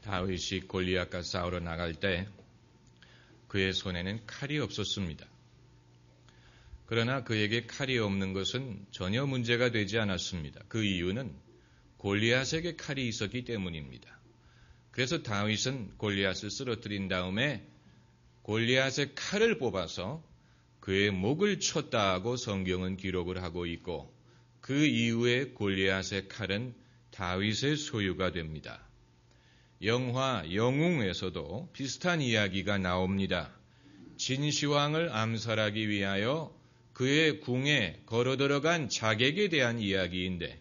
다윗이 골리앗과 싸우러 나갈 때 그의 손에는 칼이 없었습니다. 그러나 그에게 칼이 없는 것은 전혀 문제가 되지 않았습니다. 그 이유는 골리앗에게 칼이 있었기 때문입니다. 그래서 다윗은 골리앗을 쓰러뜨린 다음에 골리앗의 칼을 뽑아서 그의 목을 쳤다고 성경은 기록을 하고 있고, 그 이후에 골리앗의 칼은 다윗의 소유가 됩니다. 영화 영웅에서도 비슷한 이야기가 나옵니다. 진시황을 암살하기 위하여 그의 궁에 걸어 들어간 자객에 대한 이야기인데,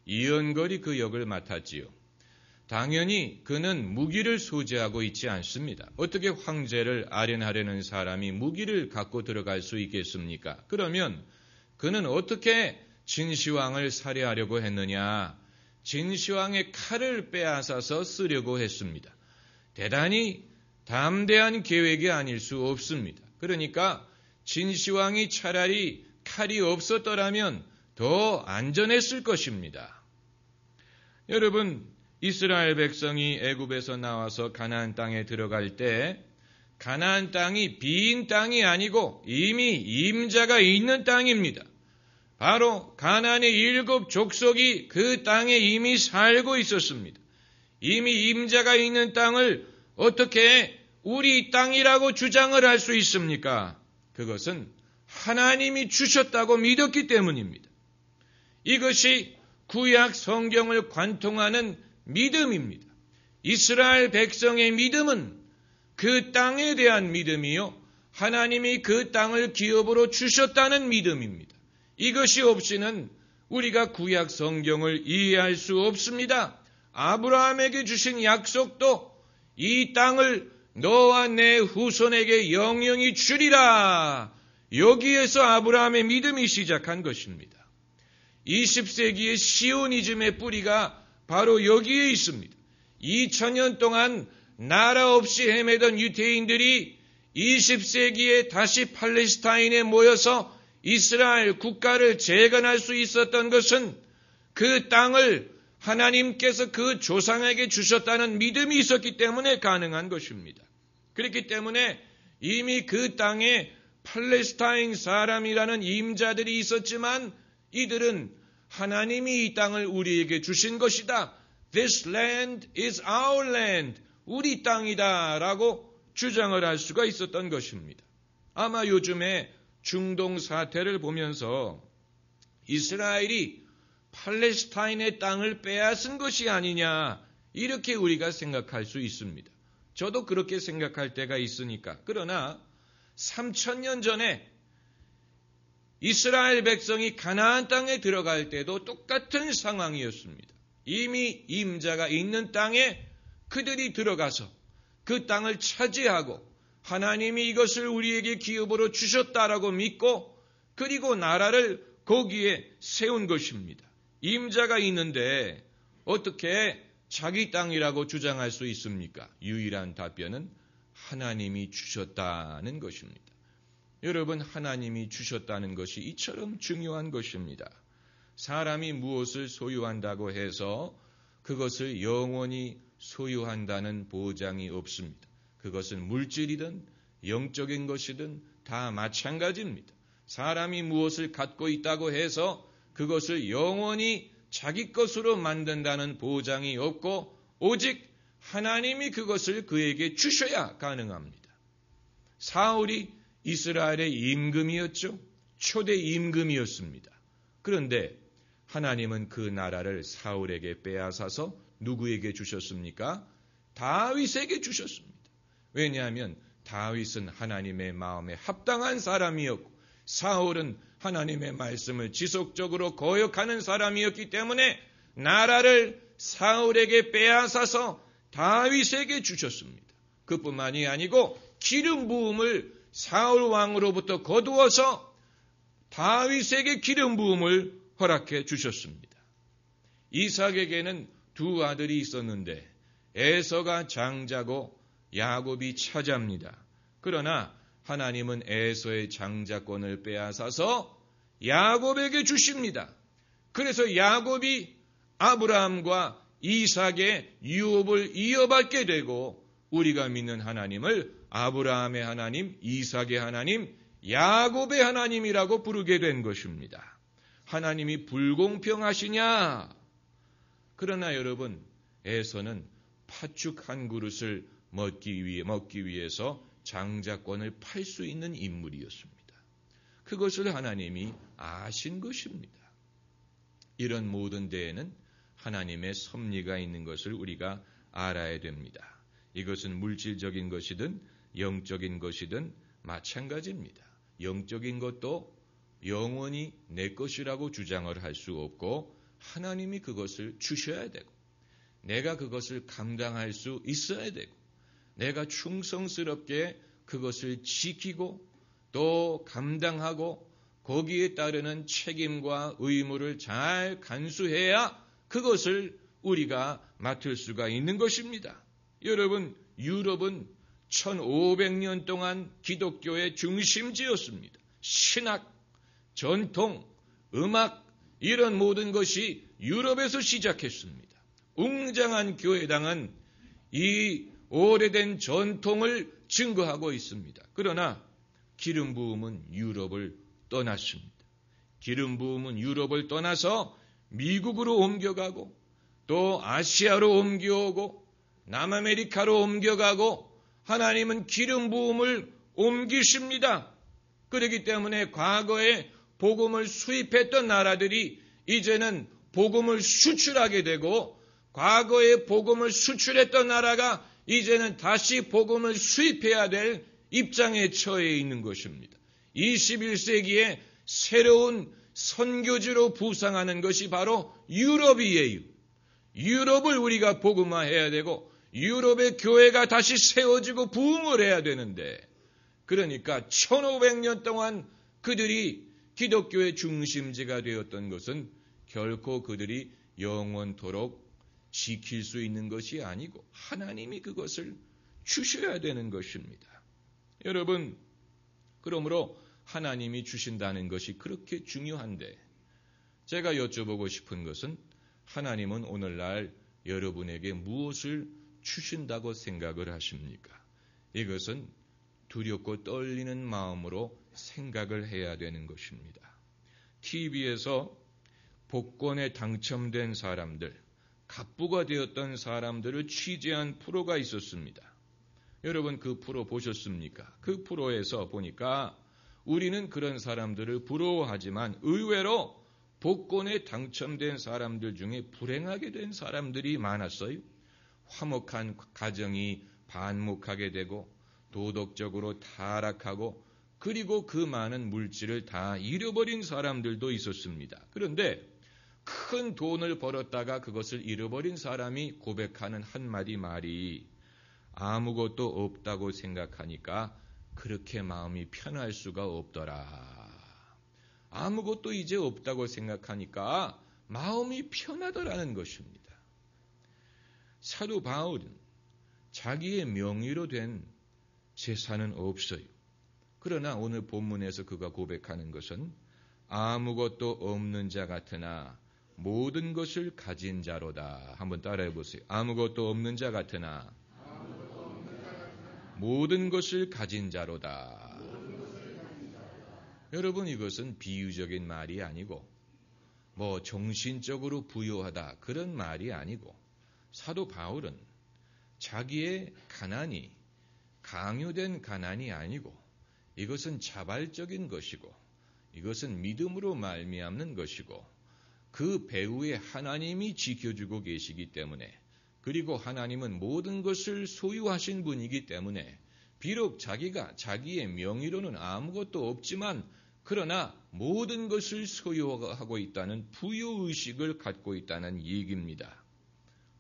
이연걸이 그 역을 맡았지요. 당연히 그는 무기를 소지하고 있지 않습니다. 어떻게 황제를 아련하려는 사람이 무기를 갖고 들어갈 수 있겠습니까? 그러면 그는 어떻게 진시황을 살해하려고 했느냐? 진시황의 칼을 빼앗아서 쓰려고 했습니다. 대단히 담대한 계획이 아닐 수 없습니다. 그러니까 진시황이 차라리 칼이 없었더라면 더 안전했을 것입니다. 여러분, 이스라엘 백성이 애굽에서 나와서 가나안 땅에 들어갈 때 가나안 땅이 빈 땅이 아니고 이미 임자가 있는 땅입니다. 바로 가나안의 7 족속이 그 땅에 이미 살고 있었습니다. 이미 임자가 있는 땅을 어떻게 우리 땅이라고 주장을 할 수 있습니까? 그것은 하나님이 주셨다고 믿었기 때문입니다. 이것이 구약 성경을 관통하는 믿음입니다. 이스라엘 백성의 믿음은 그 땅에 대한 믿음이요, 하나님이 그 땅을 기업으로 주셨다는 믿음입니다. 이것이 없이는 우리가 구약 성경을 이해할 수 없습니다. 아브라함에게 주신 약속도 이 땅을 너와 내 후손에게 영영히 주리라. 여기에서 아브라함의 믿음이 시작한 것입니다. 20세기의 시오니즘의 뿌리가 바로 여기에 있습니다. 2000년 동안 나라 없이 헤매던 유대인들이 20세기에 다시 팔레스타인에 모여서 이스라엘 국가를 재건할 수 있었던 것은 그 땅을 하나님께서 그 조상에게 주셨다는 믿음이 있었기 때문에 가능한 것입니다. 그렇기 때문에 이미 그 땅에 팔레스타인 사람이라는 임자들이 있었지만 이들은 하나님이 이 땅을 우리에게 주신 것이다. This land is our land. 우리 땅이다 라고 주장을 할 수가 있었던 것입니다. 아마 요즘에 중동 사태를 보면서 이스라엘이 팔레스타인의 땅을 빼앗은 것이 아니냐, 이렇게 우리가 생각할 수 있습니다. 저도 그렇게 생각할 때가 있으니까. 그러나 3000년 전에 이스라엘 백성이 가나안 땅에 들어갈 때도 똑같은 상황이었습니다. 이미 임자가 있는 땅에 그들이 들어가서 그 땅을 차지하고 하나님이 이것을 우리에게 기업으로 주셨다라고 믿고 그리고 나라를 거기에 세운 것입니다. 임자가 있는데 어떻게 자기 땅이라고 주장할 수 있습니까? 유일한 답변은 하나님이 주셨다는 것입니다. 여러분, 하나님이 주셨다는 것이 이처럼 중요한 것입니다. 사람이 무엇을 소유한다고 해서 그것을 영원히 소유한다는 보장이 없습니다. 그것은 물질이든 영적인 것이든 다 마찬가지입니다. 사람이 무엇을 갖고 있다고 해서 그것을 영원히 자기 것으로 만든다는 보장이 없고 오직 하나님이 그것을 그에게 주셔야 가능합니다. 사울이 이스라엘의 임금이었죠. 초대 임금이었습니다. 그런데 하나님은 그 나라를 사울에게 빼앗아서 누구에게 주셨습니까? 다윗에게 주셨습니다. 왜냐하면 다윗은 하나님의 마음에 합당한 사람이었고 사울은 하나님의 말씀을 지속적으로 거역하는 사람이었기 때문에 나라를 사울에게 빼앗아서 다윗에게 주셨습니다. 그뿐만이 아니고 기름 부음을 사울 왕으로부터 거두어서 다윗에게 기름 부음을 허락해 주셨습니다. 이삭에게는 2 아들이 있었는데 에서가 장자고 야곱이 차자입니다. 그러나 하나님은 에서의 장자권을 빼앗아서 야곱에게 주십니다. 그래서 야곱이 아브라함과 이삭의 유업을 이어받게 되고 우리가 믿는 하나님을 아브라함의 하나님, 이삭의 하나님, 야곱의 하나님이라고 부르게 된 것입니다. 하나님이 불공평하시냐? 그러나 여러분, 에서는 팥죽 한 그릇을 먹기 위해서 장자권을 팔 수 있는 인물이었습니다. 그것을 하나님이 아신 것입니다. 이런 모든 데에는 하나님의 섭리가 있는 것을 우리가 알아야 됩니다. 이것은 물질적인 것이든 영적인 것이든 마찬가지입니다. 영적인 것도 영원히 내 것이라고 주장을 할 수 없고 하나님이 그것을 주셔야 되고 내가 그것을 감당할 수 있어야 되고 내가 충성스럽게 그것을 지키고 또 감당하고 거기에 따르는 책임과 의무를 잘 간수해야 그것을 우리가 맡을 수가 있는 것입니다. 여러분, 유럽은 1500년 동안 기독교의 중심지였습니다. 신학, 전통, 음악 이런 모든 것이 유럽에서 시작했습니다. 웅장한 교회당은 이 오래된 전통을 증거하고 있습니다. 그러나 기름 부음은 유럽을 떠났습니다. 기름 부음은 유럽을 떠나서 미국으로 옮겨가고 또 아시아로 옮겨오고 남아메리카로 옮겨가고 하나님은 기름 부음을 옮기십니다. 그렇기 때문에 과거에 복음을 수입했던 나라들이 이제는 복음을 수출하게 되고 과거에 복음을 수출했던 나라가 이제는 다시 복음을 수입해야 될 입장에 처해 있는 것입니다. 21세기에 새로운 선교지로 부상하는 것이 바로 유럽이에요. 유럽을 우리가 복음화해야 되고 유럽의 교회가 다시 세워지고 부흥을 해야 되는데 그러니까 1500년 동안 그들이 기독교의 중심지가 되었던 것은 결코 그들이 영원토록 지킬 수 있는 것이 아니고 하나님이 그것을 주셔야 되는 것입니다. 여러분, 그러므로 하나님이 주신다는 것이 그렇게 중요한데 제가 여쭤보고 싶은 것은 하나님은 오늘날 여러분에게 무엇을 주신다고 생각을 하십니까? 이것은 두렵고 떨리는 마음으로 생각을 해야 되는 것입니다. TV에서 복권에 당첨된 사람들, 갑부가 되었던 사람들을 취재한 프로가 있었습니다. 여러분 그 프로 보셨습니까? 그 프로에서 보니까 우리는 그런 사람들을 부러워하지만 의외로 복권에 당첨된 사람들 중에 불행하게 된 사람들이 많았어요. 화목한 가정이 반목하게 되고 도덕적으로 타락하고 그리고 그 많은 물질을 다 잃어버린 사람들도 있었습니다. 그런데 큰 돈을 벌었다가 그것을 잃어버린 사람이 고백하는 한마디 말이 아무것도 없다고 생각하니까 그렇게 마음이 편할 수가 없더라. 아무것도 이제 없다고 생각하니까 마음이 편하더라는 것입니다. 사도 바울은 자기의 명의로 된 재산은 없어요. 그러나 오늘 본문에서 그가 고백하는 것은 아무것도 없는 자 같으나 모든 것을 가진 자로다. 한번 따라해 보세요. 아무것도 없는 자 같으나 모든 것을 가진 자로다. 여러분 이것은 비유적인 말이 아니고 정신적으로 부유하다 그런 말이 아니고 사도 바울은 자기의 가난이 강요된 가난이 아니고 이것은 자발적인 것이고 이것은 믿음으로 말미암는 것이고 그 배후에 하나님이 지켜주고 계시기 때문에 그리고 하나님은 모든 것을 소유하신 분이기 때문에 비록 자기가 자기의 명의로는 아무것도 없지만 그러나 모든 것을 소유하고 있다는 부유의식을 갖고 있다는 얘기입니다.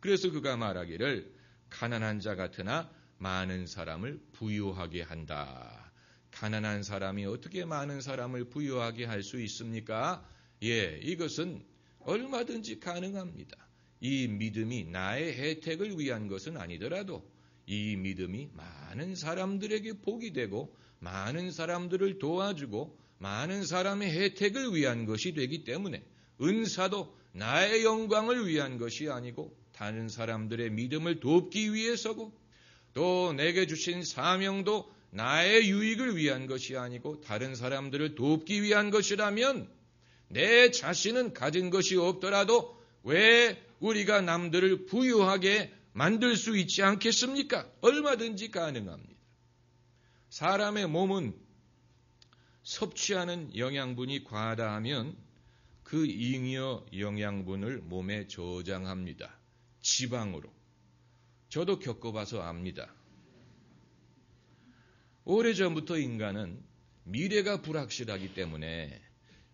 그래서 그가 말하기를 가난한 자 같으나 많은 사람을 부유하게 한다. 가난한 사람이 어떻게 많은 사람을 부유하게 할 수 있습니까? 이것은 얼마든지 가능합니다. 이 믿음이 나의 혜택을 위한 것은 아니더라도 이 믿음이 많은 사람들에게 복이 되고 많은 사람들을 도와주고 많은 사람의 혜택을 위한 것이 되기 때문에 은사도 나의 영광을 위한 것이 아니고 다른 사람들의 믿음을 돕기 위해서고 또 내게 주신 사명도 나의 유익을 위한 것이 아니고 다른 사람들을 돕기 위한 것이라면 내 자신은 가진 것이 없더라도 왜 우리가 남들을 부유하게 만들 수 있지 않겠습니까? 얼마든지 가능합니다. 사람의 몸은 섭취하는 영양분이 과다하면 그 잉여 영양분을 몸에 저장합니다. 지방으로. 저도 겪어봐서 압니다. 오래전부터 인간은 미래가 불확실하기 때문에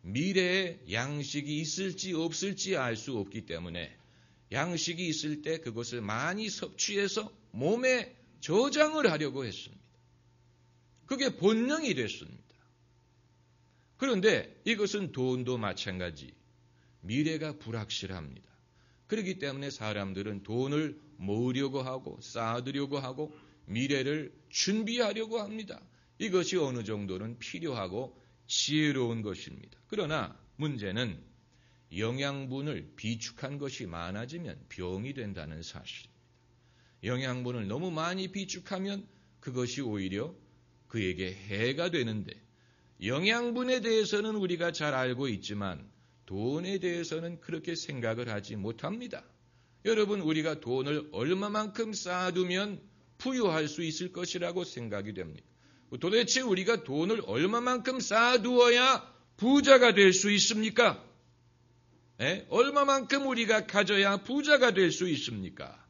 미래에 양식이 있을지 없을지 알 수 없기 때문에 양식이 있을 때 그것을 많이 섭취해서 몸에 저장을 하려고 했습니다. 그게 본능이 됐습니다. 그런데 이것은 돈도 마찬가지. 미래가 불확실합니다. 그렇기 때문에 사람들은 돈을 모으려고 하고 쌓아두려고 하고 미래를 준비하려고 합니다. 이것이 어느 정도는 필요하고 지혜로운 것입니다. 그러나 문제는 영양분을 비축한 것이 많아지면 병이 된다는 사실입니다. 영양분을 너무 많이 비축하면 그것이 오히려 그에게 해가 되는데 영양분에 대해서는 우리가 잘 알고 있지만 돈에 대해서는 그렇게 생각을 하지 못합니다. 여러분, 우리가 돈을 얼마만큼 쌓아두면 부유할 수 있을 것이라고 생각이 됩니다. 도대체 우리가 돈을 얼마만큼 쌓아두어야 부자가 될 수 있습니까? 얼마만큼 우리가 가져야 부자가 될 수 있습니까?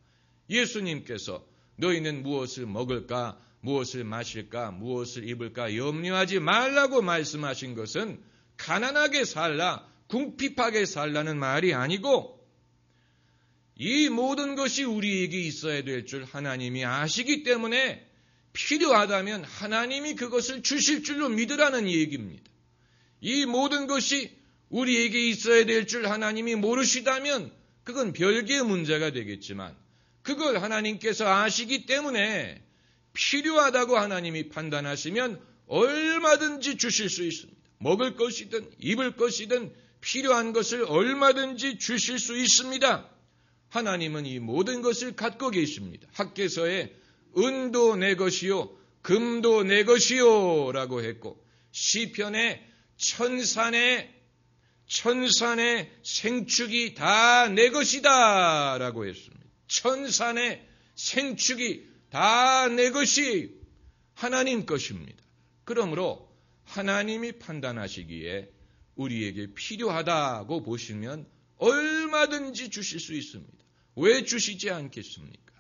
예수님께서 너희는 무엇을 먹을까, 무엇을 마실까, 무엇을 입을까 염려하지 말라고 말씀하신 것은 가난하게 살라, 궁핍하게 살라는 말이 아니고 이 모든 것이 우리에게 있어야 될 줄 하나님이 아시기 때문에 필요하다면 하나님이 그것을 주실 줄로 믿으라는 얘기입니다. 이 모든 것이 우리에게 있어야 될 줄 하나님이 모르시다면 그건 별개의 문제가 되겠지만 그걸 하나님께서 아시기 때문에 필요하다고 하나님이 판단하시면 얼마든지 주실 수 있습니다. 먹을 것이든 입을 것이든 필요한 것을 얼마든지 주실 수 있습니다. 하나님은 이 모든 것을 갖고 계십니다. 학개서에 은도 내 것이요 금도 내 것이요 라고 했고 시편에 천산의 생축이 다 내 것이다 라고 했습니다. 천산의 생축이 다 내 것이 하나님 것입니다. 그러므로 하나님이 판단하시기에 우리에게 필요하다고 보시면 얼마든지 주실 수 있습니다. 왜 주시지 않겠습니까?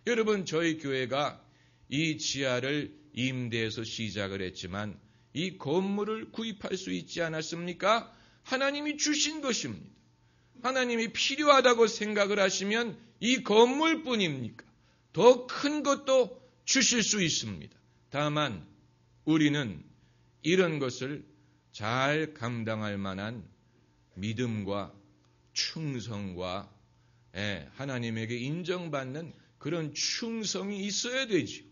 여러분, 저희 교회가 이 지하를 임대해서 시작을 했지만 이 건물을 구입할 수 있지 않았습니까? 하나님이 주신 것입니다. 하나님이 필요하다고 생각을 하시면 이 건물뿐입니까? 더 큰 것도 주실 수 있습니다. 다만 우리는 이런 것을 잘 감당할 만한 믿음과 충성과 하나님에게 인정받는 그런 충성이 있어야 되지요.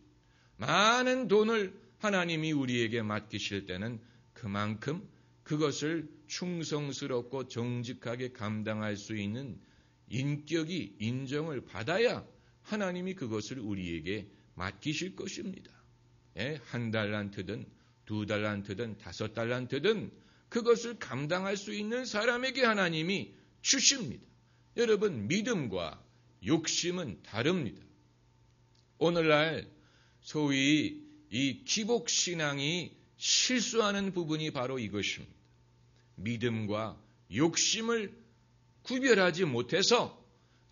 많은 돈을 하나님이 우리에게 맡기실 때는 그만큼 그것을 충성스럽고 정직하게 감당할 수 있는 인격이 인정을 받아야 하나님이 그것을 우리에게 맡기실 것입니다. 1달란트든 2달란트든 5달란트든 그것을 감당할 수 있는 사람에게 하나님이 주십니다. 여러분, 믿음과 욕심은 다릅니다. 오늘날 소위 이 기복신앙이 실수하는 부분이 바로 이것입니다. 믿음과 욕심을 구별하지 못해서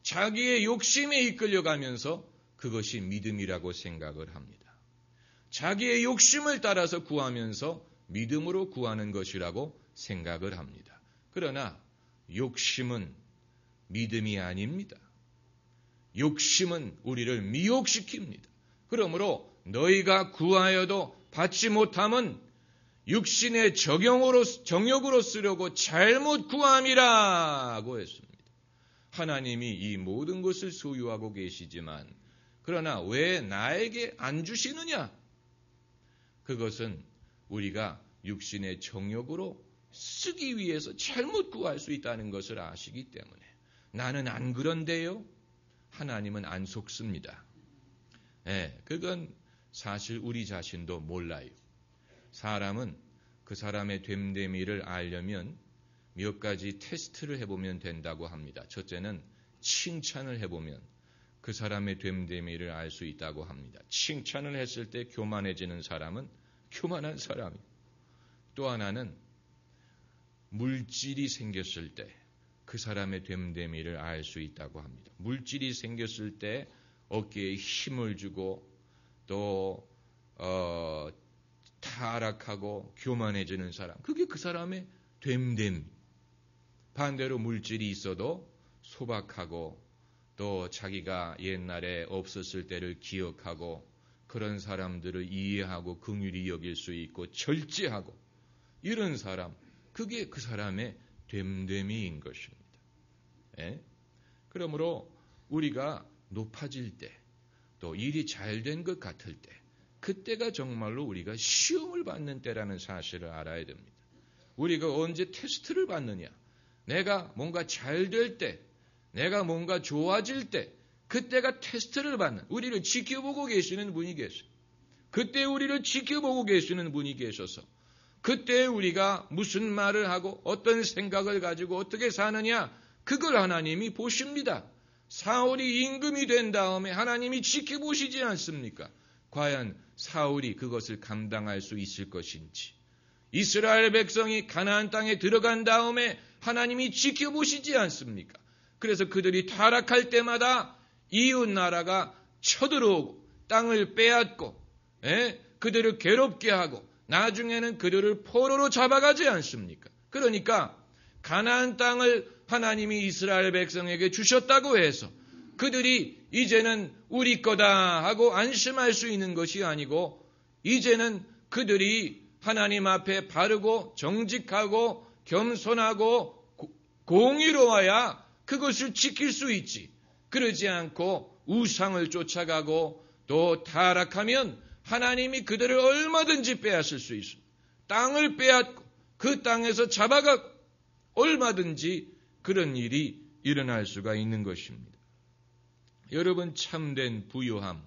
자기의 욕심에 이끌려가면서 그것이 믿음이라고 생각을 합니다. 자기의 욕심을 따라서 구하면서 믿음으로 구하는 것이라고 생각을 합니다. 그러나 욕심은 믿음이 아닙니다. 욕심은 우리를 미혹시킵니다. 그러므로 너희가 구하여도 받지 못함은 육신의 정욕으로 쓰려고 잘못 구함이라고 했습니다. 하나님이 이 모든 것을 소유하고 계시지만 그러나 왜 나에게 안 주시느냐? 그것은 우리가 육신의 정욕으로 쓰기 위해서 잘못 구할 수 있다는 것을 아시기 때문에 나는 안 그런데요? 하나님은 안 속습니다. 그건 사실 우리 자신도 몰라요. 사람은 그 사람의 됨됨이를 알려면 몇 가지 테스트를 해보면 된다고 합니다. 첫째는 칭찬을 해보면 그 사람의 됨됨이를 알 수 있다고 합니다. 칭찬을 했을 때 교만해지는 사람은 교만한 사람이고, 또 하나는 물질이 생겼을 때 그 사람의 됨됨이를 알 수 있다고 합니다. 물질이 생겼을 때 어깨에 힘을 주고 또 타락하고 교만해지는 사람, 그게 그 사람의 됨됨이. 반대로 물질이 있어도 소박하고 또 자기가 옛날에 없었을 때를 기억하고 그런 사람들을 이해하고 긍휼히 여길 수 있고 절제하고 이런 사람, 그게 그 사람의 됨됨이인 것입니다. 그러므로 우리가 높아질 때, 또 일이 잘 된 것 같을 때, 그때가 정말로 우리가 시험을 받는 때라는 사실을 알아야 됩니다. 우리가 언제 테스트를 받느냐? 내가 뭔가 잘 될 때, 내가 뭔가 좋아질 때, 그때가 테스트를 받는, 우리를 지켜보고 계시는 분이 계세요. 그때 우리를 지켜보고 계시는 분이 계셔서 그때 우리가 무슨 말을 하고 어떤 생각을 가지고 어떻게 사느냐, 그걸 하나님이 보십니다. 사울이 임금이 된 다음에 하나님이 지켜보시지 않습니까? 과연 사울이 그것을 감당할 수 있을 것인지, 이스라엘 백성이 가나안 땅에 들어간 다음에 하나님이 지켜보시지 않습니까? 그래서 그들이 타락할 때마다 이웃 나라가 쳐들어오고 땅을 빼앗고 그들을 괴롭게 하고 나중에는 그들을 포로로 잡아가지 않습니까? 그러니까 가나안 땅을 하나님이 이스라엘 백성에게 주셨다고 해서 그들이 이제는 우리 거다 하고 안심할 수 있는 것이 아니고, 이제는 그들이 하나님 앞에 바르고 정직하고 겸손하고 공의로워야 그것을 지킬 수 있지. 그러지 않고 우상을 쫓아가고 또 타락하면 하나님이 그들을 얼마든지 빼앗을 수 있습니다. 땅을 빼앗고 그 땅에서 잡아가고 얼마든지 그런 일이 일어날 수가 있는 것입니다. 여러분, 참된 부요함은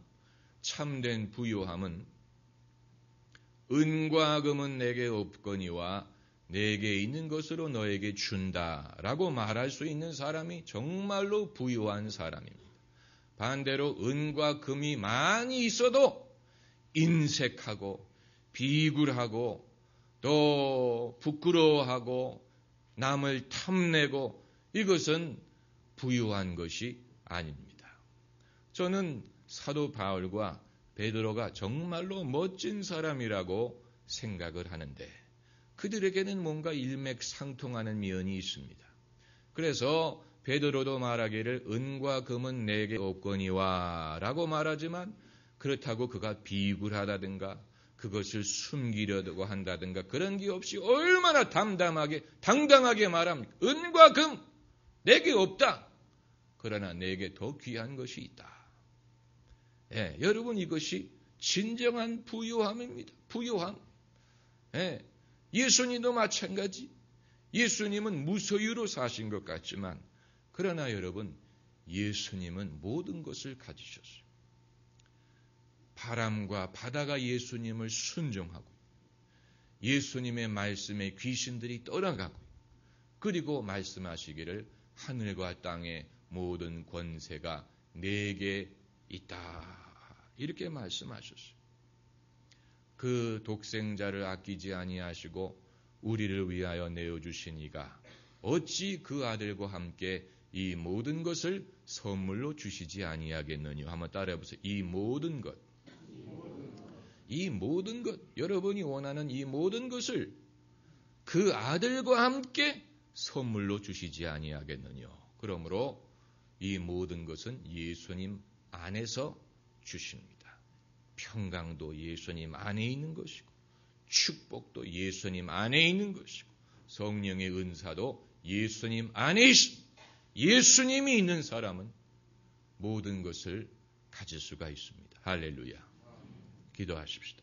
은과 금은 내게 없거니와 내게 있는 것으로 너에게 준다라고 말할 수 있는 사람이 정말로 부유한 사람입니다. 반대로 은과 금이 많이 있어도 인색하고 비굴하고 또 부끄러워하고 남을 탐내고, 이것은 부유한 것이 아닙니다. 저는 사도 바울과 베드로가 정말로 멋진 사람이라고 생각을 하는데, 그들에게는 뭔가 일맥상통하는 면이 있습니다. 그래서 베드로도 말하기를 은과 금은 내게 없거니와 라고 말하지만, 그렇다고 그가 비굴하다든가 그것을 숨기려고 한다든가 그런 게 없이 얼마나 당당하게 말합니까? 은과 금 내게 없다. 그러나 내게 더 귀한 것이 있다. 여러분, 이것이 진정한 부요함입니다. 부요함. 예수님도 마찬가지. 예수님은 무소유로 사신 것 같지만, 그러나 여러분, 예수님은 모든 것을 가지셨어요. 바람과 바다가 예수님을 순종하고, 예수님의 말씀에 귀신들이 떠나가고, 그리고 말씀하시기를 하늘과 땅의 모든 권세가 내게 있다. 이렇게 말씀하셨어요. 그 독생자를 아끼지 아니하시고 우리를 위하여 내어주신 이가 어찌 그 아들과 함께 이 모든 것을 선물로 주시지 아니하겠느냐. 한번 따라해보세요. 이 모든 것, 여러분이 원하는 이 모든 것을 그 아들과 함께 선물로 주시지 아니하겠느냐. 그러므로 이 모든 것은 예수님 안에서 주십니다. 평강도 예수님 안에 있는 것이고, 축복도 예수님 안에 있는 것이고, 성령의 은사도 예수님 안에 있습니다. 예수님이 있는 사람은 모든 것을 가질 수가 있습니다. 할렐루야. 기도하십시다.